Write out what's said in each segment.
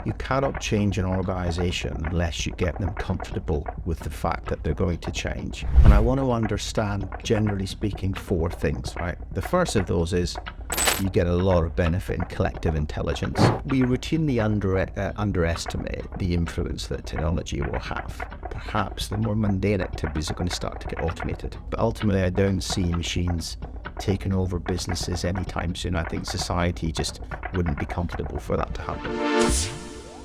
You cannot change an organization unless you get them comfortable with the fact that they're going to change. And I want to understand, generally speaking, four things, right? The first of those is you get a lot of benefit in collective intelligence. We routinely underestimate the influence that technology will have. Perhaps the more mundane activities are going to start to get automated. But ultimately, I don't see machines taking over businesses anytime soon. I think society just wouldn't be comfortable for that to happen.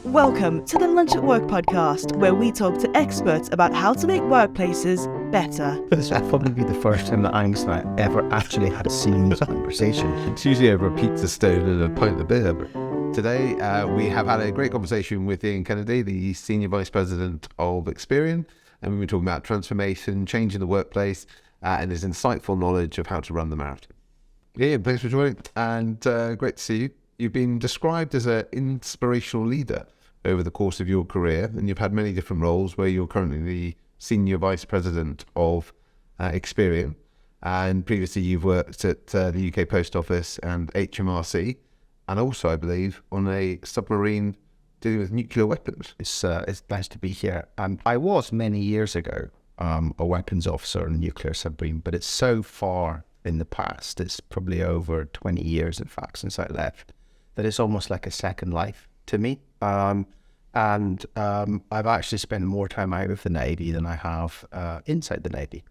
Welcome to the Lunch at Work podcast, where we talk to experts about how to make workplaces better. This will probably be the first time that Angus and I ever actually had a serious conversation. It's usually over a pizza stone and a pint of beer. But today we have had a great conversation with Ian Kennedy, the Senior Vice President of Experian, and we've been talking about transformation, change in the workplace, and his insightful knowledge of how to run the marathon. Ian, thanks for joining, and great to see you. You've been described as an inspirational leader over the course of your career, and you've had many different roles where you're currently the Senior Vice President of Experian, and previously you've worked at the UK Post Office and HMRC, and also, I believe, on a submarine dealing with nuclear weapons. It's nice to be here. I was many years ago a weapons officer on a nuclear submarine, but it's so far in the past, it's probably over 20 years, in fact, since I left, that it's almost like a second life to me. I've actually spent more time out of the Navy than I have inside the Navy.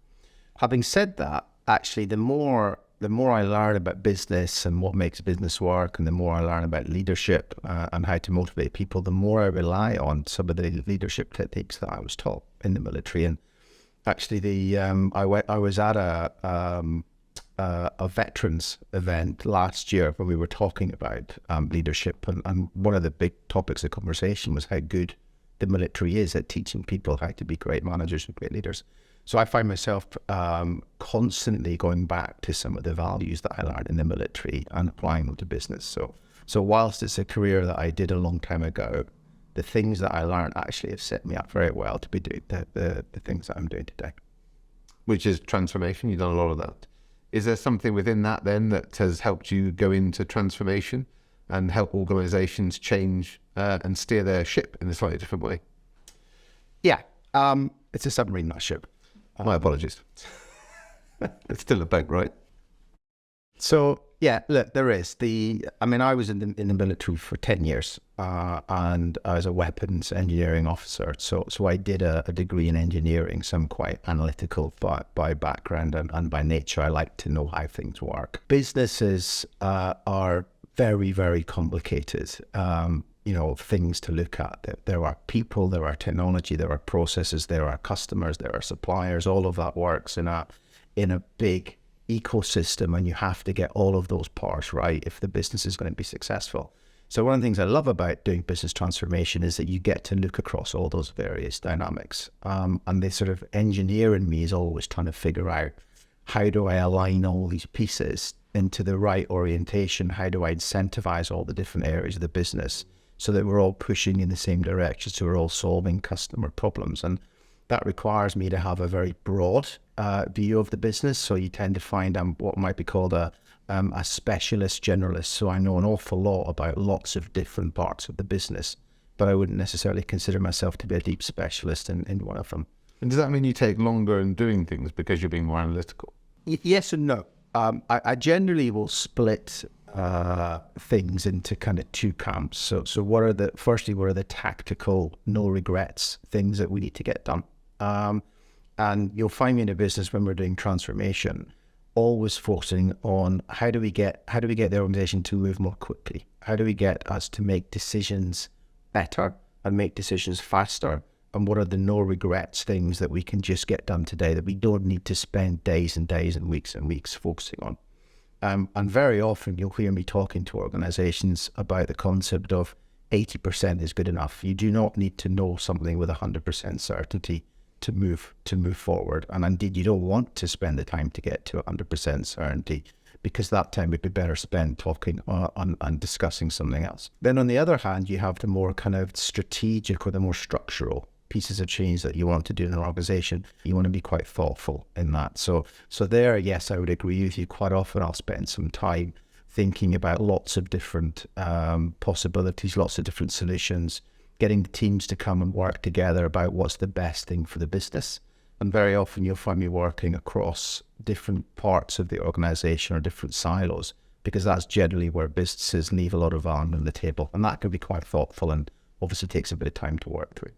Having said that, actually, the more I learn about business and what makes business work, and the more I learn about leadership and how to motivate people, the more I rely on some of the leadership techniques that I was taught in the military. And actually, I was at a veterans event last year when we were talking about leadership, and one of the big topics of conversation was how good the military is at teaching people how to be great managers and great leaders. So I find myself constantly going back to some of the values that I learned in the military and applying them to business. So whilst it's a career that I did a long time ago, the things that I learned actually have set me up very well to be doing the things that I'm doing today. Which is transformation. You've done a lot of that. Is there something within that then that has helped you go into transformation and help organisations change and steer their ship in a slightly different way? Yeah, it's a submarine, not a ship. My apologies. It's still a boat, right? So yeah, look, there is I was in the military for 10 years, and I was a weapons engineering officer. So I did a degree in engineering. So I'm quite analytical by background and by nature. I like to know how things work. Businesses are very, very complicated. Things to look at. There are people, there are technology, there are processes, there are customers, there are suppliers. All of that works in a big ecosystem, and you have to get all of those parts right if the business is going to be successful. So one of the things I love about doing business transformation is that you get to look across all those various dynamics. And the sort of engineer in me is always trying to figure out, how do I align all these pieces into the right orientation? How do I incentivize all the different areas of the business so that we're all pushing in the same direction, so we're all solving customer problems? And that requires me to have a very broad view of the business. So you tend to find I'm what might be called a specialist generalist. So I know an awful lot about lots of different parts of the business, but I wouldn't necessarily consider myself to be a deep specialist in one of them. And does that mean you take longer in doing things because you're being more analytical? Yes and no. I generally will split things into kind of two camps. So what are the tactical, no regrets things that we need to get done? And you'll find me in a business when we're doing transformation, always focusing on how do we get the organization to move more quickly? How do we get us to make decisions better and make decisions faster? And what are the no regrets things that we can just get done today that we don't need to spend days and days and weeks focusing on? And very often you'll hear me talking to organizations about the concept of 80% is good enough. You do not need to know something with 100% certainty to move forward. And indeed, you don't want to spend the time to get to 100% certainty, because that time would be better spent talking and discussing something else. Then on the other hand, you have the more kind of strategic or the more structural pieces of change that you want to do in an organization. You want to be quite thoughtful in that. So there, yes, I would agree with you. Quite often I'll spend some time thinking about lots of different possibilities, lots of different solutions, getting the teams to come and work together about what's the best thing for the business. And very often you'll find me working across different parts of the organization or different silos, because that's generally where businesses leave a lot of value on the table. And that can be quite thoughtful and obviously takes a bit of time to work through.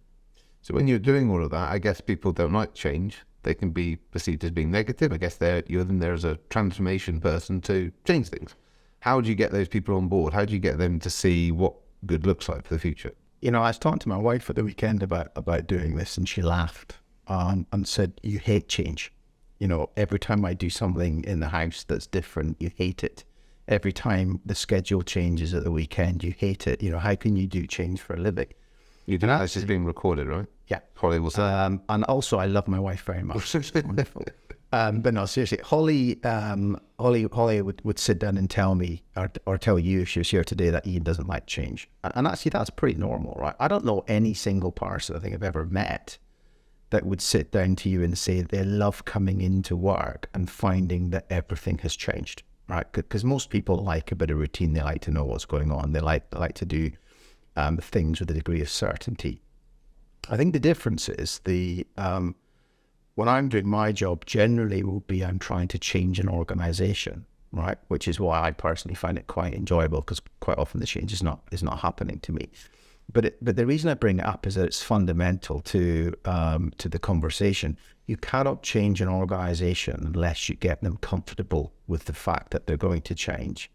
So when you're doing all of that, I guess people don't like change. They can be perceived as being negative. I guess you're then there's a transformation person to change things. How do you get those people on board? How do you get them to see what good looks like for the future? You know, I was talking to my wife at the weekend about doing this, and she laughed and said, "You hate change. You know, every time I do something in the house that's different, you hate it. Every time the schedule changes at the weekend, you hate it. You know, how can you do change for a living?" You do. That's just being recorded, right? Yeah. Holly will say. And also, I love my wife very much. Wonderful. But no, seriously, Holly would sit down and tell me, or tell you if she was here today, that Ian doesn't like change. And actually, that's pretty normal, right? I don't know any single person I think I've ever met that would sit down to you and say they love coming into work and finding that everything has changed, right? Because most people like a bit of routine. They like to know what's going on. They like to do things with a degree of certainty. I think the difference is when I'm doing my job, generally will be I'm trying to change an organization, right? Which is why I personally find it quite enjoyable, because quite often the change is not happening to me. But the reason I bring it up is that it's fundamental to the conversation. You cannot change an organization unless you get them comfortable with the fact that they're going to change.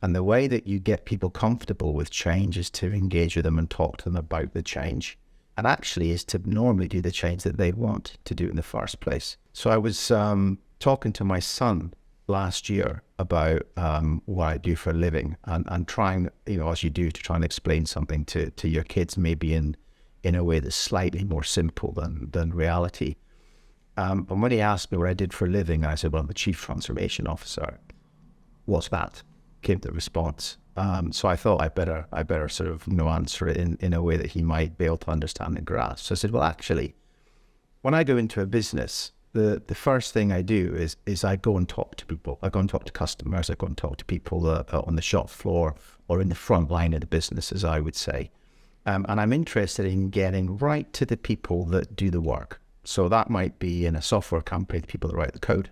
And the way that you get people comfortable with change is to engage with them and talk to them about the change. And actually is to normally do the change that they want to do in the first place. So I was talking to my son last year about what I do for a living, and trying, you know, as you do, to try and explain something to your kids, maybe in a way that's slightly more simple than reality. And when he asked me what I did for a living, I said, well, I'm the Chief Transformation Officer. What's that? Came the response. So I thought I better sort of, you know, answer it in a way that he might be able to understand and grasp. So I said, well, actually, when I go into a business, the first thing I do is I go and talk to people. I go and talk to customers. I go and talk to people on the shop floor or in the front line of the business, as I would say. And I'm interested in getting right to the people that do the work. So that might be in a software company, the people that write the code.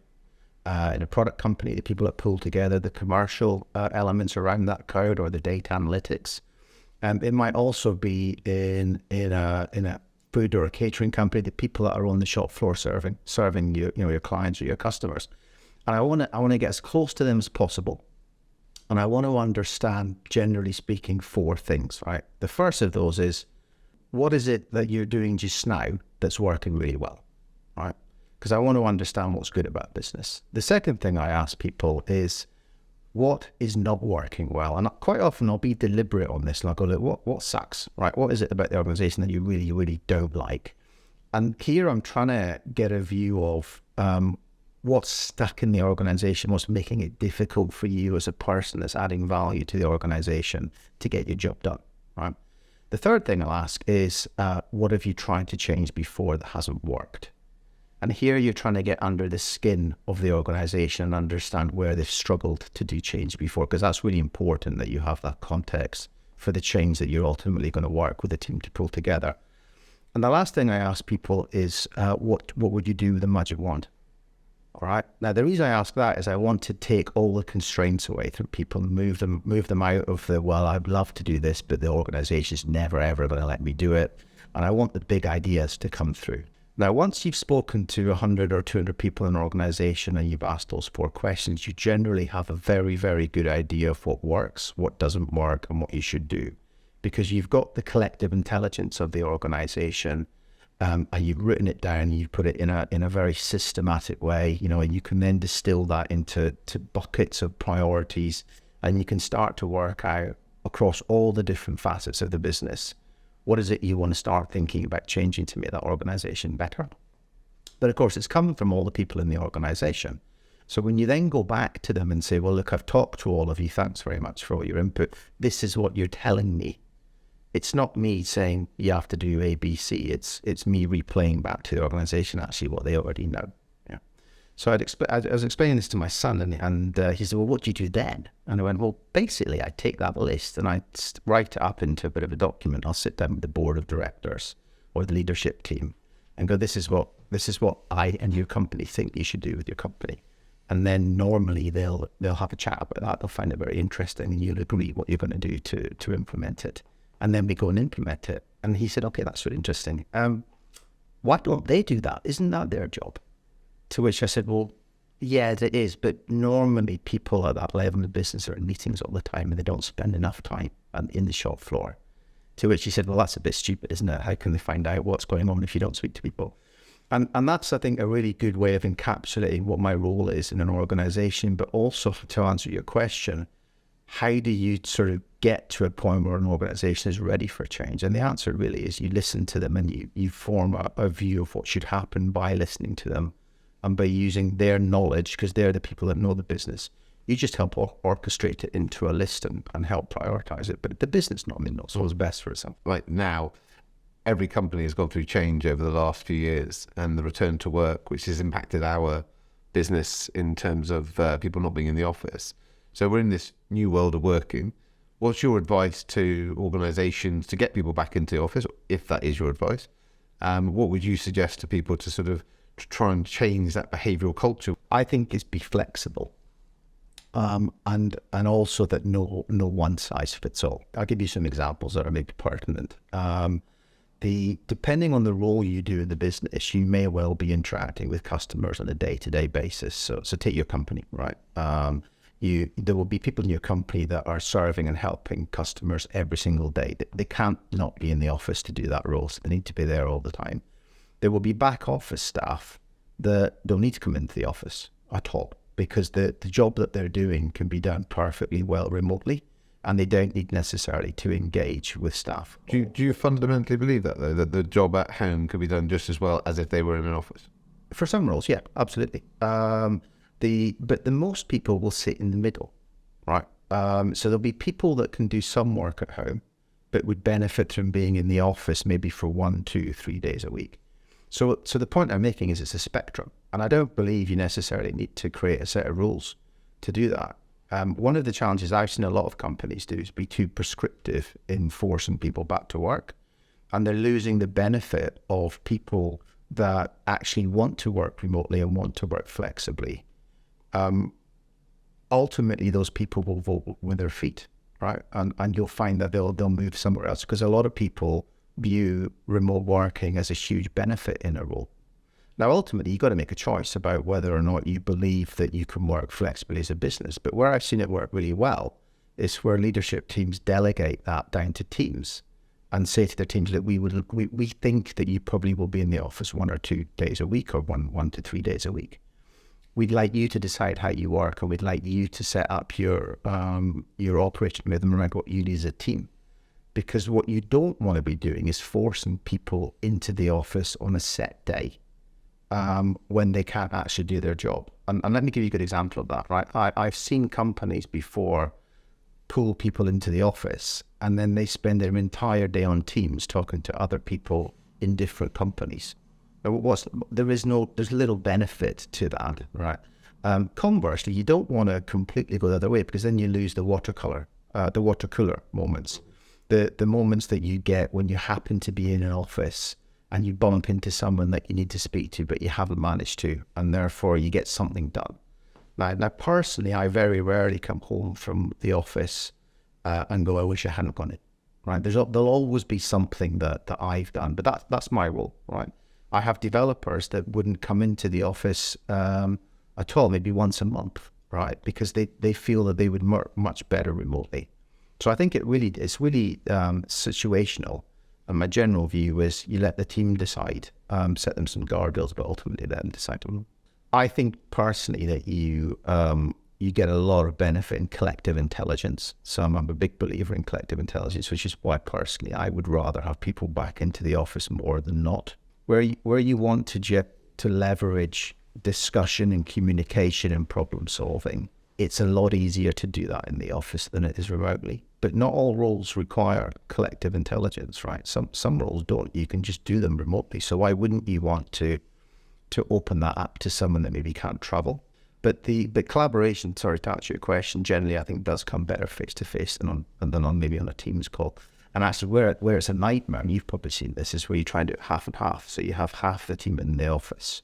In a product company, the people that pull together the commercial elements around that code or the data analytics. It might also be in a food or a catering company, the people that are on the shop floor serving your clients or your customers. And I want to get as close to them as possible. And I want to understand, generally speaking, 4 things, right? The first of those is, what is it that you're doing just now that's working really well, right? Because I want to understand what's good about business. The second thing I ask people is, what is not working well? And quite often I'll be deliberate on this, and I'll go, look, what sucks, right? What is it about the organization that you really, really don't like? And here I'm trying to get a view of what's stuck in the organization, what's making it difficult for you as a person that's adding value to the organization to get your job done, right? The third thing I'll ask is, what have you tried to change before that hasn't worked? And here you're trying to get under the skin of the organization and understand where they've struggled to do change before, because that's really important that you have that context for the change that you're ultimately going to work with a team to pull together. And the last thing I ask people is, what would you do with a magic wand? All right. Now, the reason I ask that is I want to take all the constraints away from people and move them out of the, well, I'd love to do this, but the organization's never, ever going to let me do it. And I want the big ideas to come through. Now, once you've spoken to 100 or 200 people in an organization and you've asked those 4 questions, you generally have a very, very good idea of what works, what doesn't work, and what you should do. Because you've got the collective intelligence of the organization, and you've written it down, you've put it in a very systematic way, you know, and you can then distill that into buckets of priorities, and you can start to work out across all the different facets of the business. What is it you want to start thinking about changing to make that organization better? But of course, it's coming from all the people in the organization. So when you then go back to them and say, well, look, I've talked to all of you. Thanks very much for all your input. This is what you're telling me. It's not me saying you have to do A, B, C. It's me replaying back to the organization actually what they already know. Yeah. So I was explaining this to my son, and he said, well, what do you do then? And I went, well, basically, I take that list and I write it up into a bit of a document. I'll sit down with the board of directors or the leadership team and go, this is what I and your company think you should do with your company. And then normally they'll have a chat about that. They'll find it very interesting, and you'll agree what you're going to do to implement it. And then we go and implement it. And he said, okay, that's really interesting. Why don't they do that? Isn't that their job? To which I said, well, yeah, it is. But normally people at that level of business are in meetings all the time and they don't spend enough time in the shop floor. To which he said, well, that's a bit stupid, isn't it? How can they find out what's going on if you don't speak to people? And that's, I think, a really good way of encapsulating what my role is in an organization, but also to answer your question, how do you sort of get to a point where an organization is ready for change? And the answer really is you listen to them and you form a view of what should happen by listening to them and by using their knowledge, because they're the people that know the business. You just help orchestrate it into a list and help prioritize it. But the business normally knows what's best for itself. Like now, every company has gone through change over the last few years, and the return to work, which has impacted our business in terms of people not being in the office. So we're in this new world of working. What's your advice to organisations to get people back into the office, if that is your advice? What would you suggest to people to sort of try and change that behavioural culture? I think it's be flexible, and also that no one size fits all. I'll give you some examples that are maybe pertinent. Depending on the role you do in the business, you may well be interacting with customers on a day-to-day basis. So take your company, right? There will be people in your company that are serving and helping customers every single day. They can't not be in the office to do that role, so they need to be there all the time. There will be back office staff that don't need to come into the office at all, because the job that they're doing can be done perfectly well remotely, and they don't need necessarily to engage with staff. Do you fundamentally believe that, though, that the job at home could be done just as well as if they were in an office? For some roles, yeah, absolutely. But the most people will sit in the middle, right? So there'll be people that can do some work at home, but would benefit from being in the office maybe for 1, 2, 3 days a week. So the point I'm making is it's a spectrum, and I don't believe you necessarily need to create a set of rules to do that. One of the challenges I've seen a lot of companies do is be too prescriptive in forcing people back to work, and they're losing the benefit of people that actually want to work remotely and want to work flexibly. Ultimately, those people will vote with their feet, right? And you'll find that they'll move somewhere else, because a lot of people view remote working as a huge benefit in a role. Now, ultimately, you've got to make a choice about whether or not you believe that you can work flexibly as a business. But where I've seen it work really well is where leadership teams delegate that down to teams and say to their teams that we think that you probably will be in the office 1 or 2 days a week, or 1 to 3 days a week. We'd like you to decide how you work, and we'd like you to set up your operating rhythm around what you need as a team. Because what you don't want to be doing is forcing people into the office on a set day when they can't actually do their job. And let me give you a good example of that, right? I've seen companies before pull people into the office, and then they spend their entire day on Teams talking to other people in different companies. There's little benefit to that, right? Conversely, you don't want to completely go the other way, because then you lose the water cooler moments. The moments that you get when you happen to be in an office and you bump into someone that you need to speak to, but you haven't managed to, and therefore you get something done. Now personally, I very rarely come home from the office and go, I wish I hadn't gone in, right? There'll always be something that I've done, but that's my role, right? I have developers that wouldn't come into the office at all, maybe once a month, right? Because they feel that they would work much better remotely. So I think it's really situational. And my general view is you let the team decide, set them some guardrails, but ultimately let them decide on them. I think personally that you get a lot of benefit in collective intelligence. So I'm a big believer in collective intelligence, which is why personally I would rather have people back into the office more than not. Where you want to leverage discussion and communication and problem solving, it's a lot easier to do that in the office than it is remotely. But not all roles require collective intelligence, right? Some roles don't. You can just do them remotely. So why wouldn't you want to to open that up to someone that maybe can't travel. But the collaboration, sorry to answer your question, generally I think does come better face to face than on maybe on a Teams call. And actually where it's a nightmare, and you've probably seen this, is where you try and do it half and half. So you have half the team in the office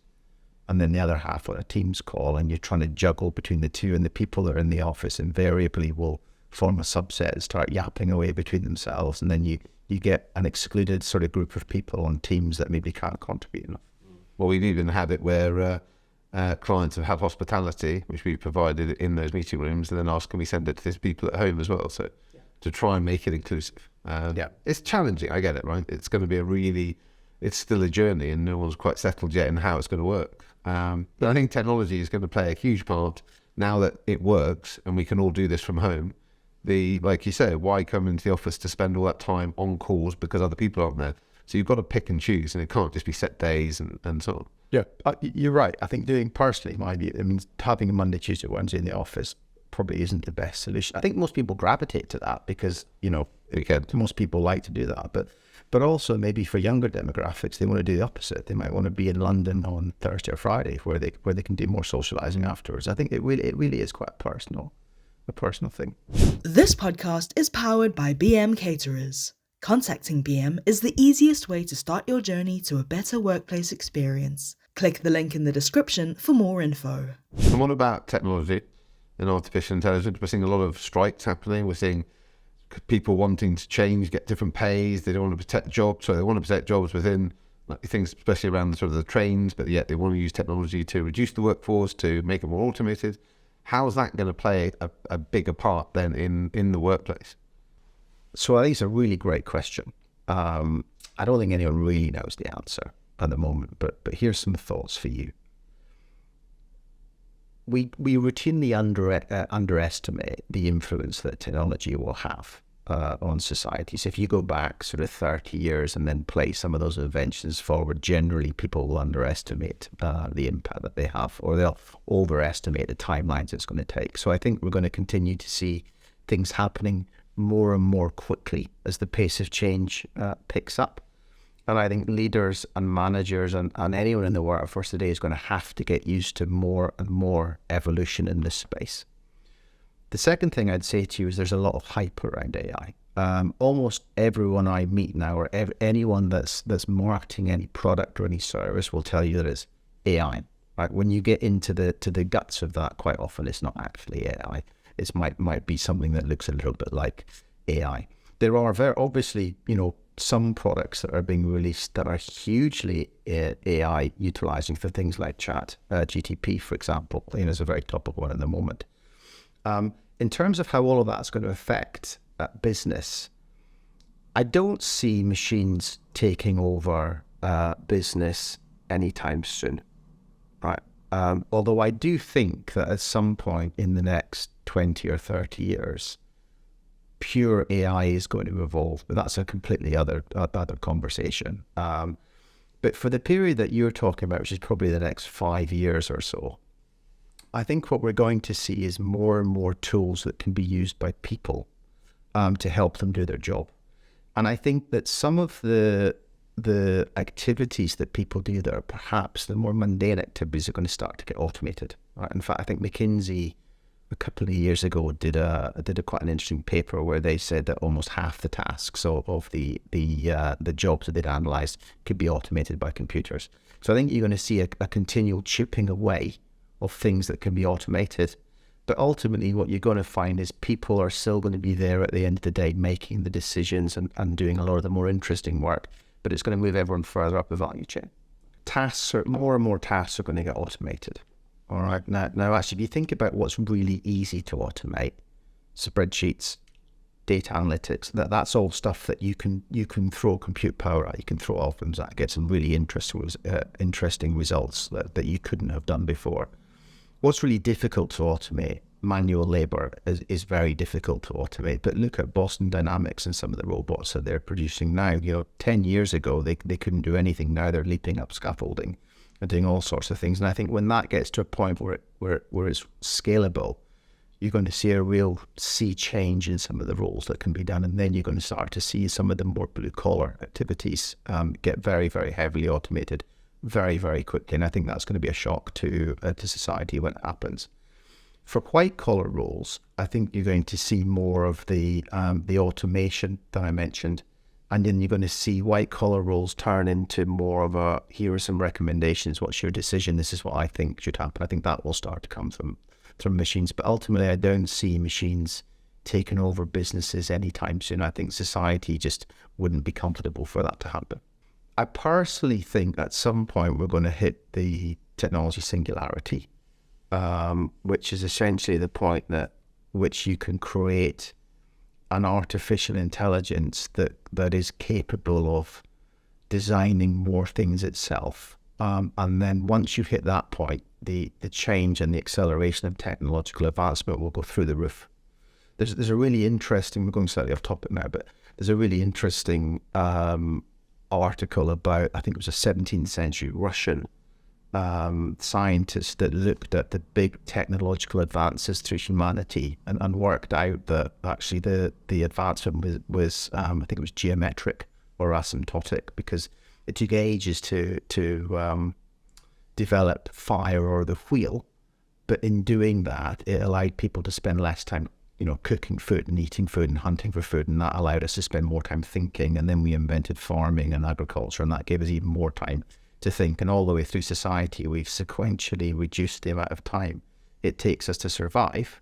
and then the other half on a Teams call, and you're trying to juggle between the two, and the people that are in the office invariably will form a subset and start yapping away between themselves, and then you get an excluded sort of group of people on Teams that maybe can't contribute enough. Well, we've even had it where clients have hospitality, which we provided in those meeting rooms, and then ask, can we send it to these people at home as well? So to try and make it inclusive. It's challenging, I get it, right? It's going to be it's still a journey, and no one's quite settled yet in how it's going to work. But I think technology is going to play a huge part now that it works and we can all do this from home. Like you say, why come into the office to spend all that time on calls because other people aren't there? So you've got to pick and choose, and it can't just be set days and so on. Yeah, you're right. I think doing personally, my view, I mean, having a Monday, Tuesday, Wednesday in the office probably isn't the best solution. I think most people gravitate to that because, most people like to do that. But also maybe for younger demographics, they want to do the opposite. They might want to be in London on Thursday or Friday where they can do more socializing afterwards. I think it really is quite a personal thing. This podcast is powered by BM Caterers. Contacting BM is the easiest way to start your journey to a better workplace experience. Click the link in the description for more info. And what about technology and artificial intelligence? We're seeing a lot of strikes happening. We're seeing people wanting to change, get different pays. They don't want to protect jobs, so they want to protect jobs within things, especially around sort of the trains, but yet they want to use technology to reduce the workforce, to make it more automated. How is that going to play a bigger part then in the workplace? So I think it's a really great question. I don't think anyone really knows the answer at the moment, but here's some thoughts for you. We routinely underestimate the influence that technology will have on society. So if you go back sort of 30 years and then play some of those inventions forward, generally people will underestimate the impact that they have, or they'll overestimate the timelines it's going to take. So I think we're going to continue to see things happening more and more quickly as the pace of change picks up. And I think leaders and managers and anyone in the workforce today is going to have to get used to more and more evolution in this space. The second thing I'd say to you is there's a lot of hype around AI. Almost everyone I meet now, or anyone that's marketing any product or any service, will tell you that it's AI. Right? When you get into the guts of that, quite often it's not actually AI. It might be something that looks a little bit like AI. There are very obviously, some products that are being released that are hugely AI utilizing for things like GTP, for example, is a very topical one at the moment. In terms of how all of that's going to affect business, I don't see machines taking over business anytime soon, right? Although I do think that at some point in the next 20 or 30 years, pure AI is going to evolve, but that's a completely other conversation. But for the period that you're talking about, which is probably the next 5 years or so, I think what we're going to see is more and more tools that can be used by people to help them do their job. And I think that some of the activities that people do that are perhaps the more mundane activities are going to start to get automated. Right? In fact, I think McKinsey a couple of years ago did a quite an interesting paper where they said that almost half the tasks of the jobs that they'd analysed could be automated by computers. So I think you're going to see a continual chipping away of things that can be automated. But ultimately what you're going to find is people are still going to be there at the end of the day making the decisions and doing a lot of the more interesting work, but it's going to move everyone further up the value chain. More and more tasks are going to get automated. All right. Now, actually, if you think about what's really easy to automate, spreadsheets, data analytics, that's all stuff that you can throw compute power at. You can throw algorithms at, get some really interesting results that you couldn't have done before. What's really difficult to automate, manual labor, is very difficult to automate. But look at Boston Dynamics and some of the robots that they're producing now. 10 years ago, they couldn't do anything. Now they're leaping up scaffolding and doing all sorts of things. And I think when that gets to a point where it's scalable, you're going to see a real sea change in some of the roles that can be done. And then you're going to start to see some of the more blue collar activities get very, very heavily automated very, very quickly. And I think that's going to be a shock to society when it happens. For white-collar roles, I think you're going to see more of the automation that I mentioned. And then you're going to see white-collar roles turn into more of a, here are some recommendations, what's your decision, this is what I think should happen. I think that will start to come from machines. But ultimately, I don't see machines taking over businesses anytime soon. I think society just wouldn't be comfortable for that to happen. I personally think at some point we're going to hit the technology singularity, which is essentially the point that which you can create an artificial intelligence that is capable of designing more things itself. And then once you hit that point, the change and the acceleration of technological advancement will go through the roof. There's a really interesting, we're going slightly off topic now, but there's a really interesting article about, I think it was a 17th century Russian scientist that looked at the big technological advances through humanity and worked out that actually the advancement was I think it was geometric or asymptotic, because it took ages to develop fire or the wheel, but in doing that it allowed people to spend less time cooking food and eating food and hunting for food, and that allowed us to spend more time thinking. And then we invented farming and agriculture, and that gave us even more time to think. And all the way through society, we've sequentially reduced the amount of time it takes us to survive,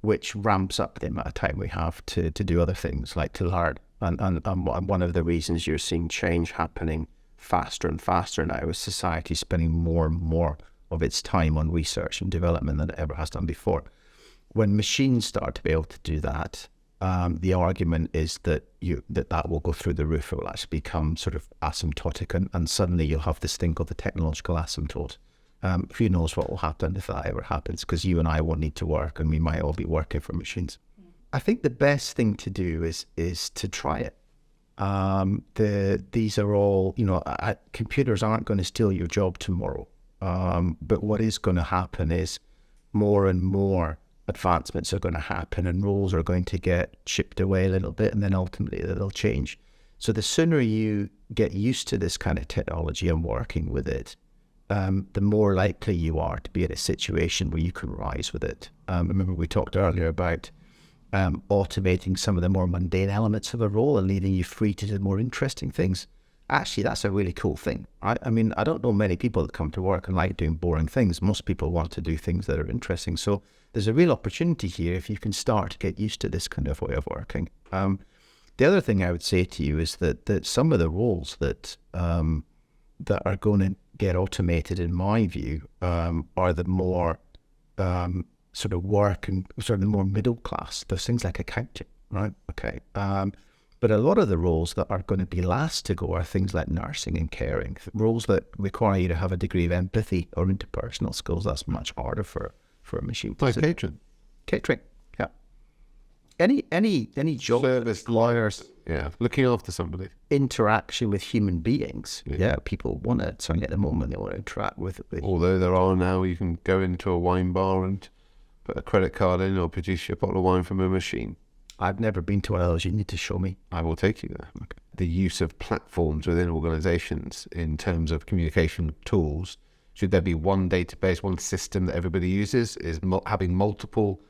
which ramps up the amount of time we have to do other things, like to learn. And one of the reasons you're seeing change happening faster and faster now is society spending more and more of its time on research and development than it ever has done before. When machines start to be able to do that, the argument is that that will go through the roof. It will actually become sort of asymptotic, and suddenly you'll have this thing called the technological asymptote. Who knows what will happen if that ever happens, because you and I won't need to work, and we might all be working for machines. I think the best thing to do is to try it. These are all, computers aren't going to steal your job tomorrow. But what is going to happen is more and more advancements are going to happen, and roles are going to get chipped away a little bit, and then ultimately they'll change. So the sooner you get used to this kind of technology and working with it, the more likely you are to be in a situation where you can rise with it. Remember we talked earlier about automating some of the more mundane elements of a role and leaving you free to do more interesting things. Actually, that's a really cool thing, right? I mean, I don't know many people that come to work and like doing boring things. Most people want to do things that are interesting. So there's a real opportunity here if you can start to get used to this kind of way of working. The other thing I would say to you is that some of the roles that are going to get automated, in my view, are the more sort of work and sort of the more middle class. There's things like accounting, right? Okay. But a lot of the roles that are going to be last to go are things like nursing and caring, roles that require you to have a degree of empathy or interpersonal skills. That's much harder for a machine. Like catering. Catering, yeah. Any job. Service, lawyers, yeah, looking after somebody. Interaction with human beings. Yeah, people want it. So at the moment they want to interact with it. Although there are now, you can go into a wine bar and put a credit card in or produce your bottle of wine from a machine. I've never been to one of those. You need to show me. I will take you there. Okay. The use of platforms within organizations in terms of communication tools. Should there be one database, one system that everybody uses? Is having multiple,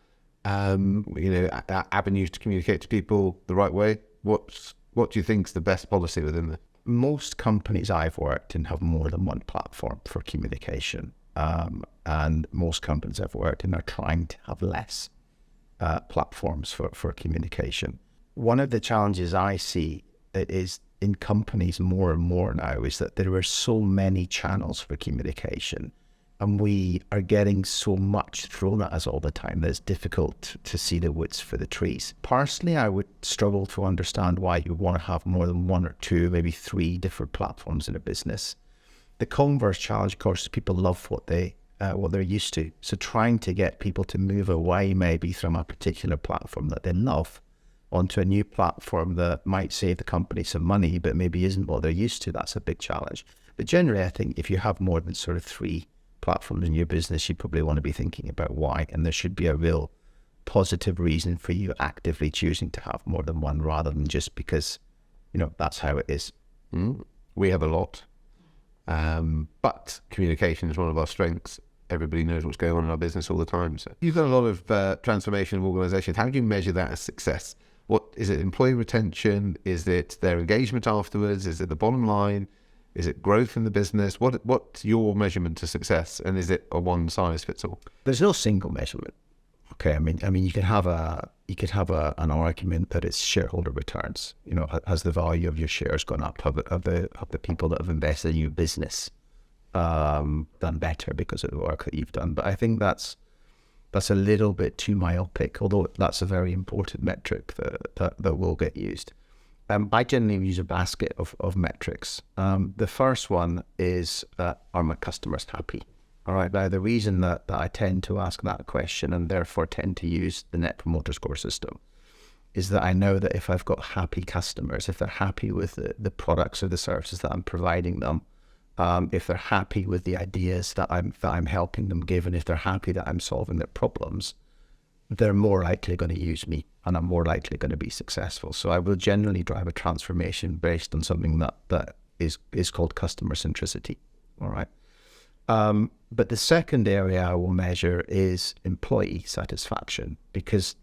avenues to communicate to people the right way? What do you think is the best policy within that? Most companies I've worked in have more than one platform for communication. And most companies I've worked in are trying to have less platforms for communication. One of the challenges I see is in companies more and more now is that there are so many channels for communication, and we are getting so much thrown at us all the time that it's difficult to see the woods for the trees. Personally, I would struggle to understand why you want to have more than one or two, maybe three different platforms in a business. The converse challenge, of course, is people love what they're used to. So trying to get people to move away maybe from a particular platform that they love onto a new platform that might save the company some money, but maybe isn't what they're used to, that's a big challenge. But generally, I think if you have more than sort of three platforms in your business, you probably want to be thinking about why, and there should be a real positive reason for you actively choosing to have more than one rather than just because, that's how it is. We have a lot. But communication is one of our strengths. Everybody knows what's going on in our business all the time. So you've done a lot of transformation of organisations. How do you measure that as success? What is it? Employee retention? Is it their engagement afterwards? Is it the bottom line? Is it growth in the business? What's your measurement to success? And is it a one size fits all? There's no single measurement. Okay, I mean, you could have an argument that it's shareholder returns. You know, has the value of your shares gone up? Have the people that have invested in your business done better because of the work that you've done? But I think that's a little bit too myopic, although that's a very important metric that will get used. I generally use a basket of metrics. The first one is, are my customers happy? All right, now the reason that I tend to ask that question and therefore tend to use the Net Promoter Score system is that I know that if I've got happy customers, if they're happy with the products or the services that I'm providing them, if they're happy with the ideas that I'm helping them give, and if they're happy that I'm solving their problems, they're more likely going to use me and I'm more likely going to be successful. So I will generally drive a transformation based on something that is called customer centricity. All right. But the second area I will measure is employee satisfaction, because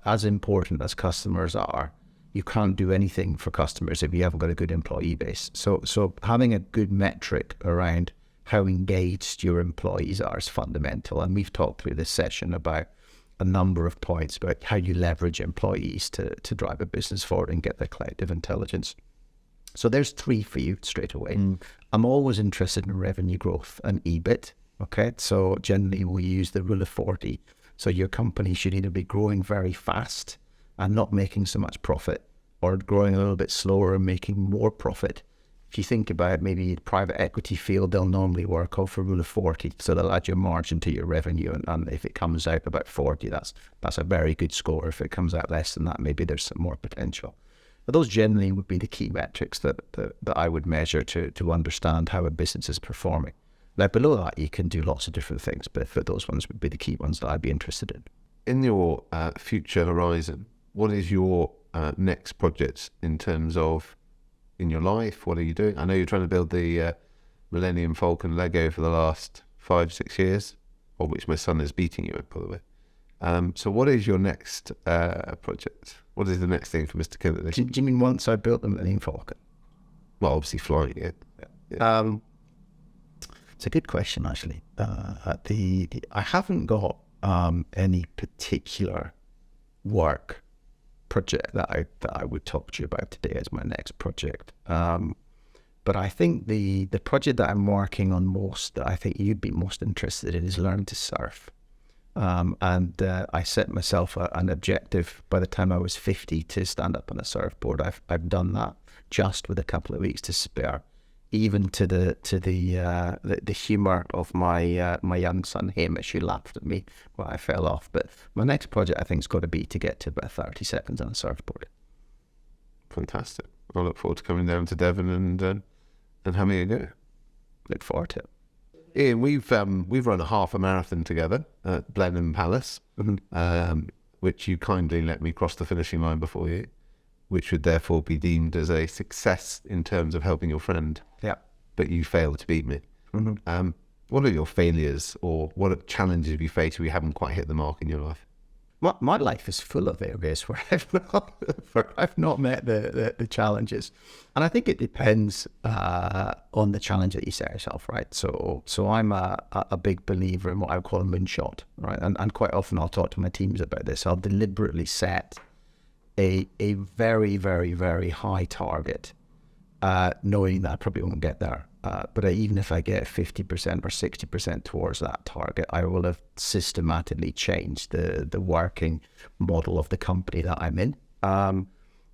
as important as customers are, you can't do anything for customers if you haven't got a good employee base. So having a good metric around how engaged your employees are is fundamental. And we've talked through this session about a number of points about how you leverage employees to drive a business forward and get their collective intelligence. So there's 3 for you straight away. I'm always interested in revenue growth and EBIT. Okay, so generally we use the rule of 40. So your company should either be growing very fast and not making so much profit, or growing a little bit slower and making more profit. If you think about maybe the private equity field, they'll normally work off a rule of 40. So they'll add your margin to your revenue. And if it comes out about 40, that's a very good score. If it comes out less than that, maybe there's some more potential. But those generally would be the key metrics that I would measure to understand how a business is performing. Now, below that, you can do lots of different things, but those ones would be the key ones that I'd be interested in. In your future horizon, what is your next project in terms of in your life? What are you doing? I know you're trying to build the Millennium Falcon Lego for the last 5-6 years, of which my son is beating you at, by the way. So what is your next project? What is the next thing for Mr. Kennedy? Do you mean once I built the Millennium Falcon? Well, obviously flying it. Yeah. It's a good question, actually. I haven't got any particular work project that I would talk to you about today as my next project. But I think the project that I'm working on most, that I think you'd be most interested in, is learn to surf. And I set myself an objective by the time I was 50 to stand up on a surfboard. I've done that just with a couple of weeks to spare, even to the humour of my young son Hamish, who laughed at me when I fell off. But my next project, I think, has got to be to get to about 30 seconds on a surfboard. Fantastic. I look forward to coming down to Devon and having a go. Look forward to it. Ian, we've run a half a marathon together at Blenheim Palace, which you kindly let me cross the finishing line before you, which would therefore be deemed as a success in terms of helping your friend. Yeah. But you failed to beat me. What are your failures, or what challenges have you faced where you haven't quite hit the mark in your life? My life is full of areas where I've not met the challenges, and I think it depends on the challenge that you set yourself, right? So I'm a big believer in what I call a moonshot, right? And quite often I'll talk to my teams about this. I'll deliberately set a very, very, very high target, knowing that I probably won't get there. But even if I get 50% or 60% towards that target, I will have systematically changed the working model of the company that I'm in.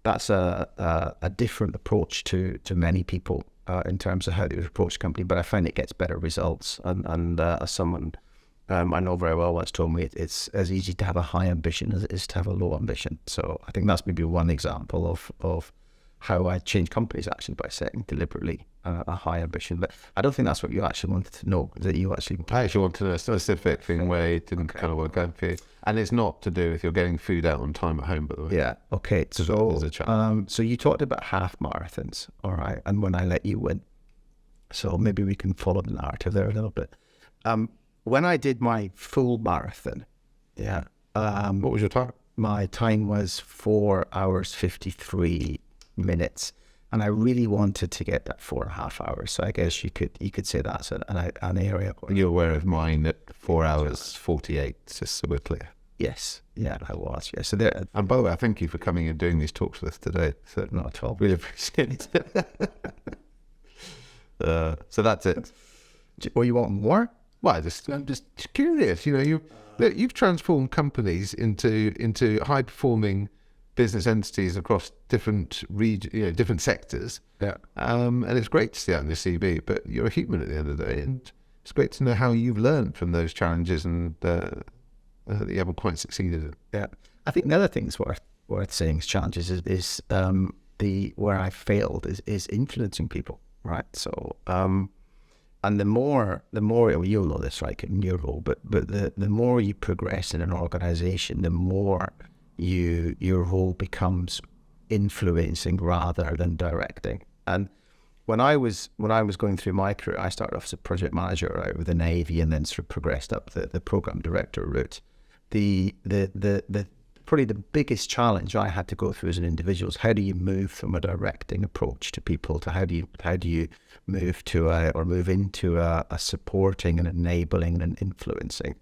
That's a different approach to many people in terms of how they would approach the company, but I find it gets better results. And as someone I know very well once told me, it's as easy to have a high ambition as it is to have a low ambition. So I think that's maybe one example of how I change companies, actually, by setting deliberately a high ambition. But I don't think that's what you actually wanted to know. Is that you actually? I actually want to know a specific thing where it didn't kind of work out for you. And it's not to do with you're getting food out on time at home, by the way. Yeah. Okay. There's a challenge. So you talked about half marathons, all right? And when I let you win, So maybe we can follow the narrative there a little bit. When I did my full marathon, What was your time? my time was 4 hours 53 minutes, and I really wanted to get that 4.5 hours. So I guess you could say that's an area. You're aware of mine at 4 hours 48, just so we're clear. Yes, yeah, I was. Yeah, so there. And by the way, I thank you for coming and doing these talks with us today. So Not at all. really appreciate it. So that's it. Or you want more? Well, I'm just curious. You've transformed companies into high performing business entities across different different sectors. Yeah. And it's great to see that in the CV. But you're a human at the end of the day, and it's great to know how you've learned from those challenges and that you haven't quite succeeded in. Yeah. I think the other thing's worth saying is challenges is the where I failed is influencing people, right? So and the more well, you'll know this, right, in your role, but the more you progress in an organization, the more your role becomes influencing rather than directing. And when I was going through my career, I started off as a project manager out with the Navy and then sort of progressed up the program director route. The probably the biggest challenge I had to go through as an individual is how do you move from a directing approach to people to how do you move into a supporting and enabling and influencing.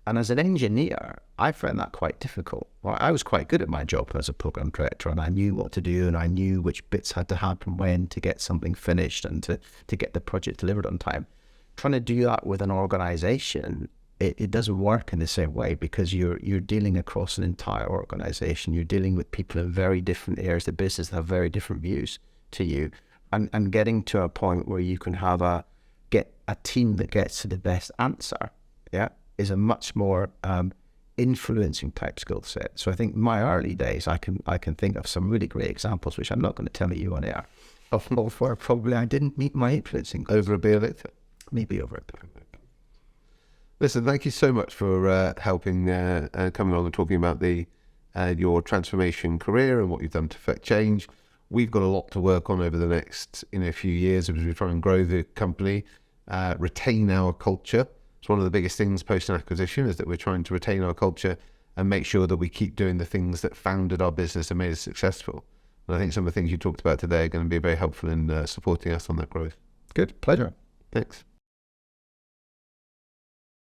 And as an engineer, I found that quite difficult. Well, I was quite good at my job as a program director, and I knew what to do, and I knew which bits had to happen when to get something finished and to get the project delivered on time. Trying to do that with an organization, it doesn't work in the same way, because you're dealing across an entire organization. You're dealing with people in very different areas of business that have very different views to you, and getting to a point where you can have get a team that gets to the best answer, is a much more influencing type skill set. So I think in my early days, I can think of some really great examples, which I'm not going to tell you on air, of where probably I didn't meet my influencing goals. Over a beer later? Maybe over a beer. Listen, thank you so much for helping, coming along and talking about your transformation career and what you've done to affect change. We've got a lot to work on over the next few years as we try and grow the company, retain our culture. It's one of the biggest things post an acquisition is that we're trying to retain our culture and make sure that we keep doing the things that founded our business and made us successful. And I think some of the things you talked about today are going to be very helpful in supporting us on that growth. Good, pleasure. Thanks.